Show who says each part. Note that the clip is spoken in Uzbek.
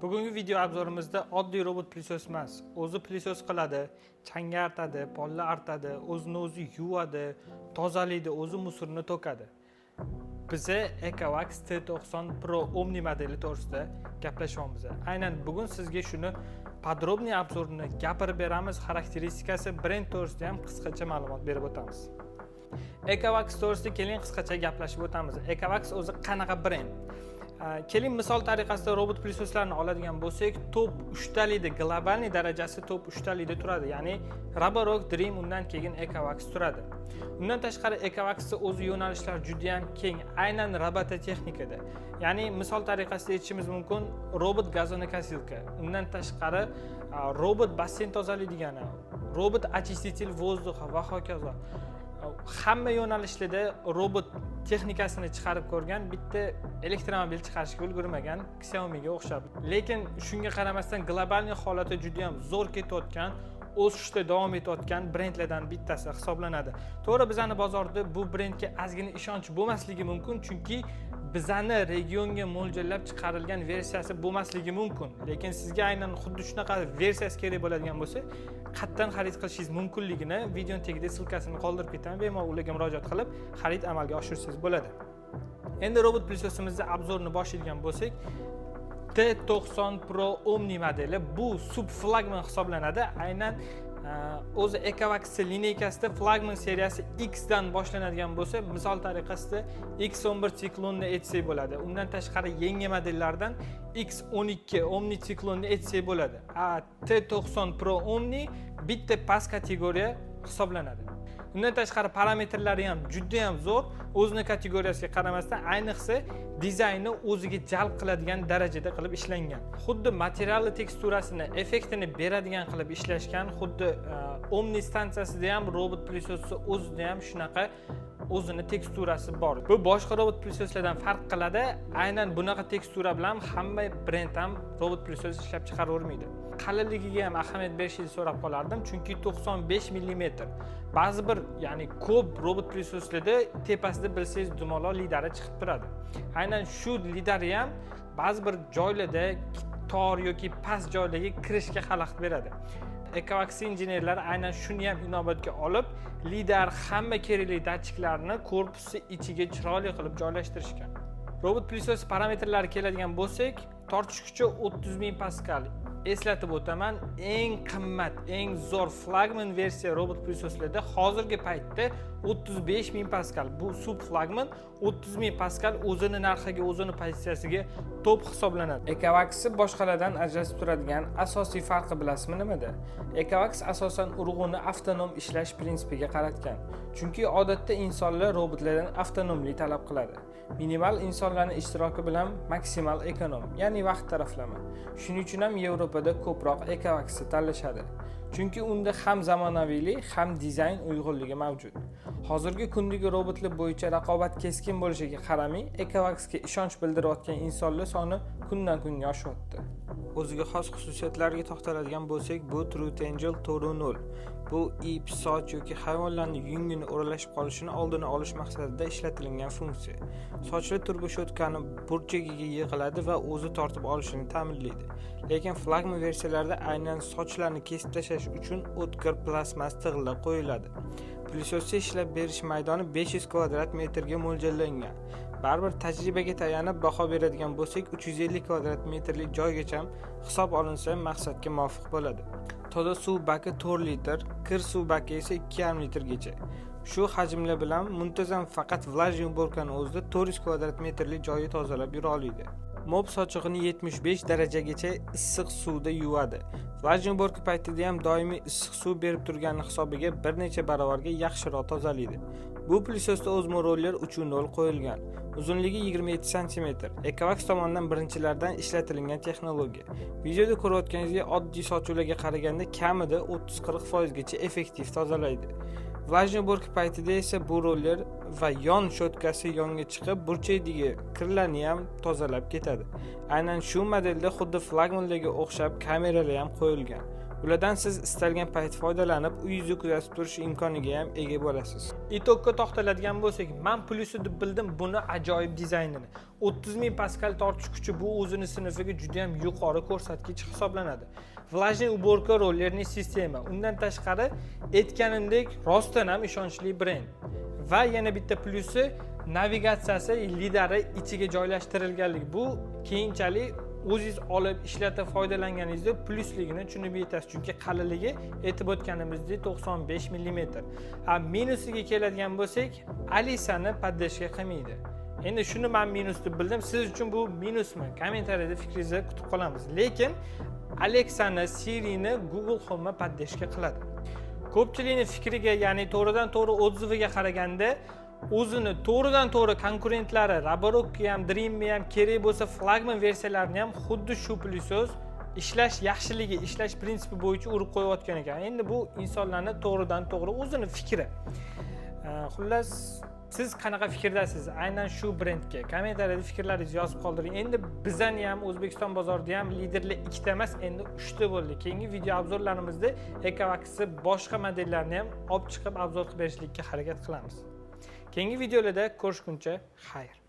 Speaker 1: Bugungi video obzorimizda oddiy robot plyusos emas. O'zi plyusos qiladi, changga artadi, polni artadi, o'zini o'zi yuvadi, tozalaydi, o'zi musorni to'kadi. Biza EcoVax T90 Pro Omni modeli to'g'risida gaplashyapmiz. Aynan bugun sizga shuni podrobniy obzorini gapirib beramiz, xarakteristikasi, brend to'g'risida ham qisqacha ma'lumot berib o'tamiz. EcoVax to'g'risida keling qisqacha gaplashib o'tamiz. EcoVax o'zi qanaqa brend? Keling misol tariqasida robot plyusoslarni oladigan bo'lsak, top 3 talikda globalniy darajasi top 3 talikda turadi. Ya'ni Roborock, Dream, undan keyin EcoVax turadi. Undan tashqari EcoVaxning o'zi yo'nalishlar juda ham keng, aynan robototexnikada. Ya'ni misol tariqasida aytishimiz mumkin, robot gazonokosilka, undan tashqari robot basseyn tozalaydigani, robot очиститель воздуха va hokazo. Hamma yo'nalishlarda robot texnikasini chiqarib ko'rgan bitta elektromobil chiqarishga ulgurmagan Xiaomi'ga o'xshab. Lekin shunga qaramasdan globalniy holati juda ham zo'r ketayotgan, o'sishda davom etayotgan brendlardan bittasi hisoblanadi. To'g'ri, bizani bozorda bu brendga ozgina ishonch bo'lmasligi mumkin, chunki bizani regionga mo'ljallab chiqarilgan versiyasi bo'lmasligi mumkin. Lekin sizga aynan xuddi shunaqa versiyasi kerak bo'ladigan bo'lsa, qayerdan xarid qilishingiz mumkinligini video tagida silkasini qoldirib ketaman. Bemalol ularga murojaat qilib, xarid amalga oshirsangiz bo'ladi. Endi robot plyusosimizni obzorini boshlaydigan bo'lsak, T90 Pro Omni modeli bu sub flagman hisoblanadi. Aynan o'zi EcoVax lineykasida flagman seriyasi X dan boshlanadigan bo'lsa, misol tariqasida X11 siklonni aytsak bo'ladi. Undan tashqari yangi modellardan X12 Omni siklonni aytsak bo'ladi. T90 Pro Omni bitta past kategoriya hisoblanadi. Undan tashqari parametrlari ham juda ham zo'r. O'zini kategoriyasiga qaramasdan, ayniqsa dizayni o'ziga jalb qiladigan darajada qilib ishlangan. Xuddi material teksturasini, effektini beradigan qilib ishlashgan. Xuddi Omni stansiyasida ham robot plyusosida o'zida ham shunaqa o'zini teksturasi bor. Bu boshqa robot plyusoslardan farq qiladi. Aynan bunaqa tekstura bilan hamma brend ham robot plyusos ishlab chiqaravermaydi. Qalinligiga ham ahamiyat berishingizni so'rab qolardim, chunki 95 mm. Ba'zi bir, ya'ni ko'p robot plyusoslarda tepasida bilsangiz dumaloq lidari chiqib turadi. Aynan shu lidari ham ba'zi bir joylarda tor yoki past joylarga kirishga xalaqit beradi. EcoVax injenerlari aynan shuni ham inobatga olib, lidar hamma kerakli datchiklarni korpusi ichiga chiroyli qilib joylashtirishgan. Robot plyusos parametrlari keladigan bo'lsak, tortish kuchi 30 000 paskal. Eslatib o'taman, eng qimmat, eng zo'r flagman versiya robot plyusoslarda hozirgi paytda 35 000 paskal. Bu sub flagman 30 000 paskal o'zini narxiga, o'zini pozitsiyasiga top hisoblanadi. EcoVaxni boshqalardan ajratib turadigan asosiy farqi bilasizmi nimada? EcoVax asosan urg'uni avtonom ishlash prinsipiga qaratgan. Chunki odatda insonlar robotlardan avtonomlik talab qiladi. Minimal insonlarning ishtiroki bilan maksimal ekonom, ya'ni vaqt taraflama. Shuning uchun ham Yevropada ko'proq EcoVaxni tanlashadi. Chunki unda ham zamonaviylik, ham dizayn uyg'unligi mavjud. Hozirgi kundagi robotlar bo'yicha raqobat keskin bo'lishiga qaramay, EcoVaxga ishonch bildirayotgan insonlar soni kundan kunga oshyapti. O'ziga xos xususiyatlariga to'xtaladigan bo'lsak, bu TrueTangel Toru 0. Bu ip, soch yoki hayvonlarning yungini o'ralashib qolishini oldini olish maqsadida ishlatilgan funksiya. Sochli turboshotkani burchagiga yig'iladi va o'zi tortib olishini ta'minlaydi. Lekin flagman versiyalarda aynan sochlarni kesib tashlash uchun o'tkir plastmas tig'lar qo'yiladi. Plyusosda ishlab berish maydoni 500 kvadrat metrga mo'ljallangan. Baribir tajribaga tayanib baho beradigan bo'lsak, 350 kvadrat metrlik joygacha hisob olinsa maqsadga muvofiq bo'ladi. Toza suv baki 4 litr, kir suv baki esa 2,5 litrgacha. Shu hajmlar bilan muntazam faqat vlajniy uborkani o'zida 400 kvadrat metrlik joyni tozalab yura oladi. Mop sochig'ini 75 darajagacha issiq suvda yuvadi. Vlajniy uborka paytida ham doimiy issiq suv berib turgani hisobiga bir necha barobarga yaxshiroq tozalaydi. Bu plyusosda o'zmoroller 3.0 qo'yilgan. Uzunligi 27 cm. EcoVax tomonidan birinchilardan ishlatilgan texnologiya. Videoda ko'rayotganingizga oddiy sochlarga qaraganda kamida 30-40% gacha effektiv tozalaydi. Vlajniy uborka paytida esa bu roller va yon shotkasi yonga chiqib, burchakdagi kirlarni ham tozalab ketadi. Aynan shu modelda xuddi flagmanlarga o'xshab kameralar ham qo'yilgan.
Speaker 2: Ulardan siz istalgan payt foydalanib, uyingizni kuzatib turish imkoniga ham ega bo'lasiz.
Speaker 1: Itokka to'xtaladigan bo'lsak, men plyusi deb bildim buni ajoyib dizaynini. 30,000 paskal tortish kuchi bu o'zini sinifiga juda ham yuqori ko'rsatkich hisoblanadi. Влажный уборка rollerning sistema. Undan tashqari aytganimdek rostdan ham ishonchli brend. Va yana bitta plyusi navigatsiyasi lidari ichiga joylashtirilganligi. Bu keyinchalik o'zingiz olib ishlatib foydalanganingizda plyusligini tushunib yetasiz, chunki qalinligi aytib o'tganimizdek 95 mm. Minusiga keladigan bo'lsak, Alisani poddeshka qilmaydi. Endi shuni men minus deb bildim. Siz uchun bu minusmi? Kommentariyada fikringizni kutib qolamiz. Lekin Alexani, Siri'ni Google Home poddeshka qiladi. Ko'pchilikning fikriga, ya'ni to'g'ridan-to'g'ri otziviga qaraganda o'zini to'g'ridan-to'g'ri konkurentlari Roborokki ham, Dreammi ham kerak bo'lsa flagman versiyalarini ham xuddi shu plyusos ishlash yaxshiligi, ishlash prinsipi bo'yicha urib qo'yayotgan ekan. Endi bu insonlarning to'g'ridan-to'g'ri o'zini fikri. Xullas, siz qanaqa fikrdasiz aynan shu brendga? Kommentariyada fikrlaringizni yozib qoldiring. Endi bizani ham O'zbekiston bozorida ham liderlar 2 ta emas, endi 3 ta bo'ldi. Keyingi video obzorlarimizda Ecovax'ni boshqa modellarini ham olib chiqib obzor qilib berishlikka harakat qilamiz. Keyingi videolarda ko'rishguncha xayr.